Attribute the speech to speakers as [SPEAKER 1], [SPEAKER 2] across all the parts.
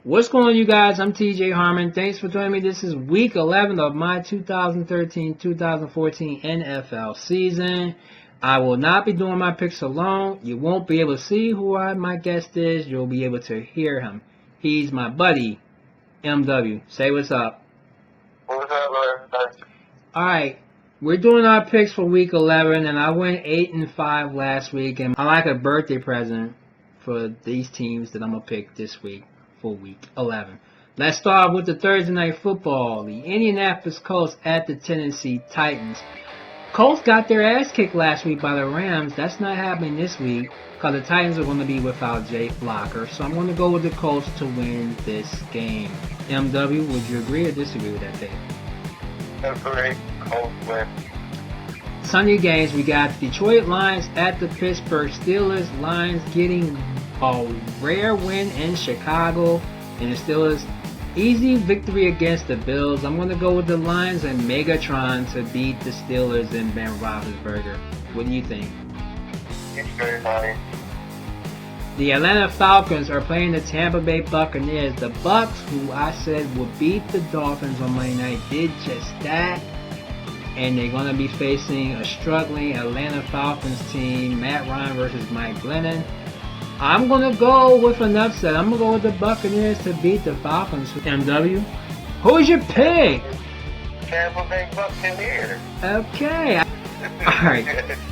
[SPEAKER 1] What's going on, you guys? I'm TJ Harmon. Thanks for joining me. This is week 11 of my 2013-2014 NFL season. I will not be doing my picks alone. You won't be able to see who my guest is. You'll be able to hear him. He's my buddy, MW. Say what's up.
[SPEAKER 2] What's up, Lord?
[SPEAKER 1] Alright, we're doing our picks for week 11, and I went 8-5 last week, and I like a birthday present for these teams that I'm going to pick this week. For week 11. Let's start with the Thursday night football. The Indianapolis Colts at the Tennessee Titans. Colts got their ass kicked last week by the Rams. That's not happening this week because the Titans are going to be without Jay Blocker. So I'm going to go with the Colts to win this game. MW, would you agree or disagree with that pick?
[SPEAKER 2] Agree. Colts win.
[SPEAKER 1] Sunday games, we got Detroit Lions at the Pittsburgh Steelers. Lions getting a rare win in Chicago, and the Steelers easy victory against the Bills. I'm going to go with the Lions and Megatron to beat the Steelers and Ben Roethlisberger. What do you think?
[SPEAKER 2] It's very funny.
[SPEAKER 1] The Atlanta Falcons are playing the Tampa Bay Buccaneers. The Bucks, who I said would beat the Dolphins on Monday night, did just that. And they're going to be facing a struggling Atlanta Falcons team, Matt Ryan versus Mike Glennon. I'm going to go with an upset. I'm going to go with the Buccaneers to beat the Falcons. MW, who's your pick?
[SPEAKER 2] Tampa Bay Buccaneers.
[SPEAKER 1] Okay. Alright.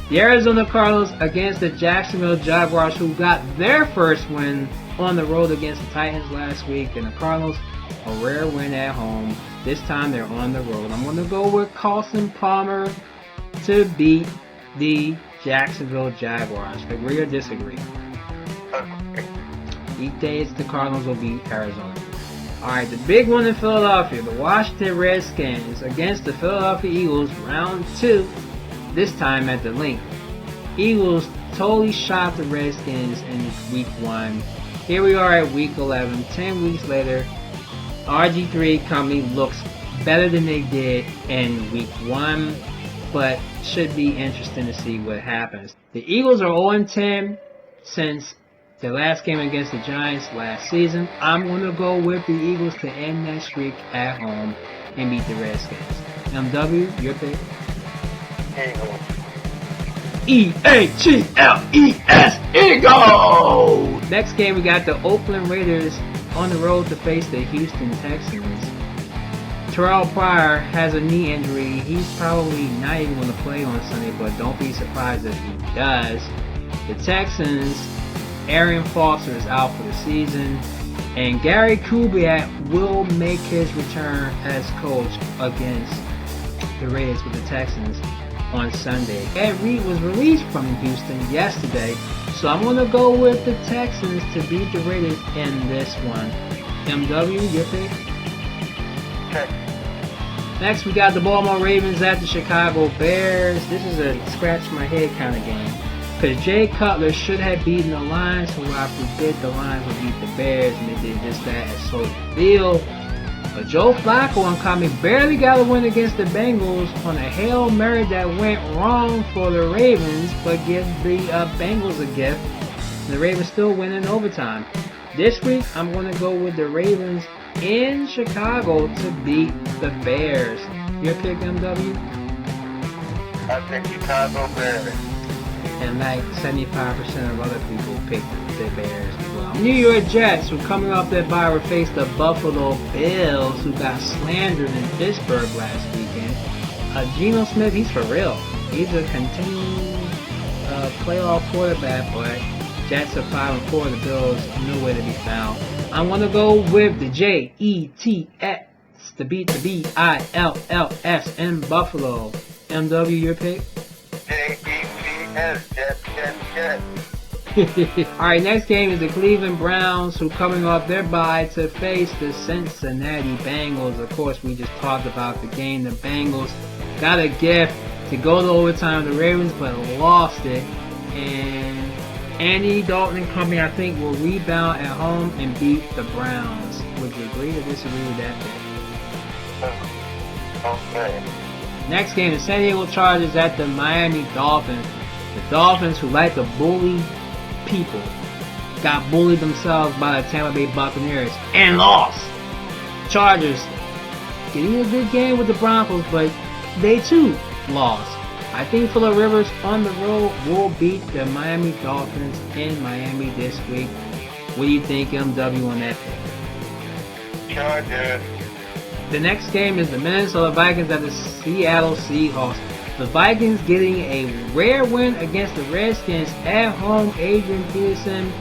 [SPEAKER 1] The Arizona Cardinals against the Jacksonville Jaguars, who got their first win on the road against the Titans last week. And the Cardinals, a rare win at home. This time they're on the road. I'm going to go with Carson Palmer to beat the Jacksonville Jaguars. Agree or disagree? Each day the Cardinals will beat Arizona. Alright, the big one in Philadelphia, the Washington Redskins against the Philadelphia Eagles, round 2, this time at the Link. Eagles totally shot the Redskins in week 1. Here we are at week 11, 10 weeks later. RG3 company looks better than they did in week 1, but should be interesting to see what happens. The Eagles are 0-10 since the last game against the Giants last season. I'm going to go with the Eagles to end that streak at home and beat the Redskins. MW, your pick?
[SPEAKER 2] Eagles.
[SPEAKER 1] E-A-G-L-E-S, Eagles! Next game, we got the Oakland Raiders on the road to face the Houston Texans. Terrell Pryor has a knee injury. He's probably not even going to play on Sunday, but don't be surprised if he does. The Texans, Arian Foster is out for the season, and Gary Kubiak will make his return as coach against the Raiders with the Texans on Sunday. Ed Reed was released from Houston yesterday, so I'm going to go with the Texans to beat the Raiders in this one. MW, your pick?
[SPEAKER 2] Okay.
[SPEAKER 1] Next, we got the Baltimore Ravens at the Chicago Bears. This is a scratch my head kind of game, because Jay Cutler should have beaten the Lions, who I predict the Lions would beat the Bears, and they did just that at Soldier Field. But Joe Flacco and company barely got a win against the Bengals on a Hail Mary that went wrong for the Ravens, but give the Bengals a gift. The Ravens still win in overtime. This week, I'm going to go with the Ravens in Chicago to beat the Bears. Your pick, MW?
[SPEAKER 2] I think Chicago Bears.
[SPEAKER 1] And like 75% of other people picked the Bears as well. New York Jets, who coming off their bye, will face the Buffalo Bills, who got slandered in Pittsburgh last weekend. Geno Smith, he's for real. He's a continuing playoff quarterback, but Jets are 5-4. The Bills nowhere to be found. I'm going to go with the Jets to beat the Bills in Buffalo. MW, your pick?
[SPEAKER 2] Jets.
[SPEAKER 1] Alright, next game is the Cleveland Browns, who coming off their bye to face the Cincinnati Bengals. Of course, we just talked about the game. The Bengals got a gift to go to overtime with the Ravens, but lost it. And Andy Dalton and company, I think, will rebound at home and beat the Browns. Would you agree or disagree with that pick?
[SPEAKER 2] Okay.
[SPEAKER 1] Next game, the San Diego Chargers at the Miami Dolphins. The Dolphins, who like to bully people, got bullied themselves by the Tampa Bay Buccaneers and lost. Chargers getting a good game with the Broncos, but they too lost. I think Phillip Rivers on the road will beat the Miami Dolphins in Miami this week. What do you think, MW, on that pick?
[SPEAKER 2] Chargers.
[SPEAKER 1] The next game is the Minnesota Vikings at the Seattle Seahawks. The Vikings getting a rare win against the Redskins at home. Adrian Peterson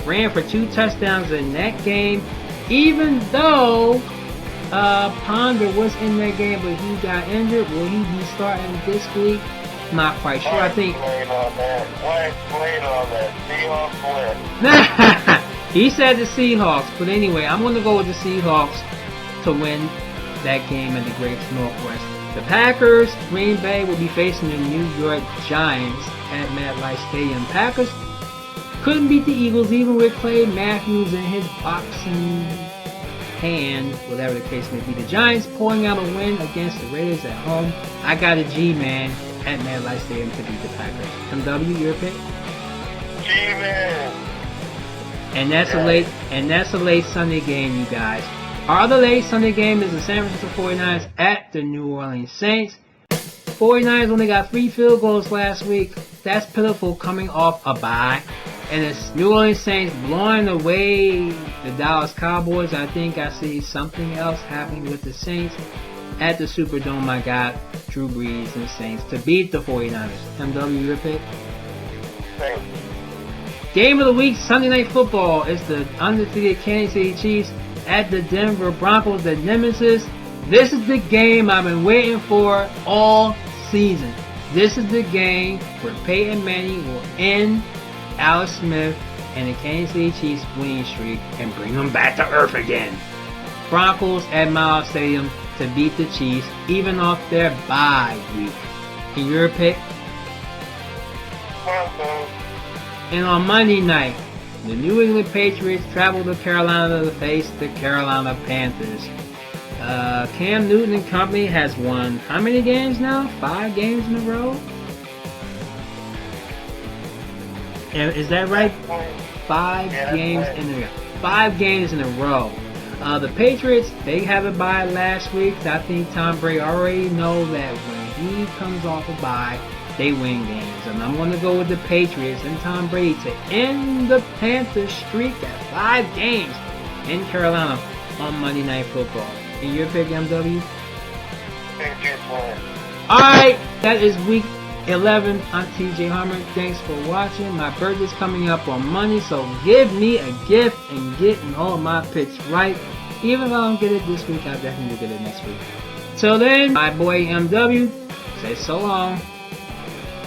[SPEAKER 1] ran for 2 touchdowns in that game, even though Ponder was in that game, but he got injured. Will he be starting this week? Not quite sure. I think.
[SPEAKER 2] Blame on that. Seahawks win.
[SPEAKER 1] He said the Seahawks, but anyway, I'm going to go with the Seahawks to win that game in the Great Northwest. The Packers, Green Bay, will be facing the New York Giants at MetLife Stadium. Packers couldn't beat the Eagles even with Clay Matthews in his boxing hand, whatever the case may be. The Giants pulling out a win against the Raiders at home. I got a G-Man at MetLife Stadium to beat the Packers. MW, your pick?
[SPEAKER 2] G-Man.
[SPEAKER 1] And that's a late Sunday game, you guys. Our other late Sunday game is the San Francisco 49ers at the New Orleans Saints. 49ers only got 3 field goals last week. That's pitiful coming off a bye. And it's New Orleans Saints blowing away the Dallas Cowboys. I think I see something else happening with the Saints at the Superdome. I got Drew Brees and Saints to beat the 49ers. MW, your pick?
[SPEAKER 2] Saints.
[SPEAKER 1] Game of the week, Sunday Night Football, is the undefeated Kansas City Chiefs at the Denver Broncos, the Nemesis. This is the game I've been waiting for all season. This is the game where Peyton Manning will end Alex Smith and the Kansas City Chiefs winning streak and bring them back to earth again. Broncos at Miles Stadium to beat the Chiefs, even off their bye week. And your pick?
[SPEAKER 2] Broncos.
[SPEAKER 1] And on Monday night, the New England Patriots travel to Carolina to face the Carolina Panthers. Cam Newton and company has won how many games now? 5 games in a row? Is that right? 5 games in a row. 5 games in a row. The Patriots, they have a bye last week. So I think Tom Brady already knows that when he comes off a bye, they win games. And I'm going to go with the Patriots and Tom Brady to end the Panthers streak at 5 games in Carolina on Monday Night Football. And your pick, MW?
[SPEAKER 2] Patriots win.
[SPEAKER 1] Alright, that is week 11. I'm TJ Harmon. Thanks for watching. My birthday's coming up on Monday, so give me a gift and get all of my picks right. Even if I don't get it this week, I'll definitely get it next week. Till then, my boy MW, say so long.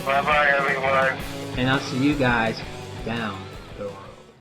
[SPEAKER 2] Bye-bye, everyone.
[SPEAKER 1] And I'll see you guys down the line.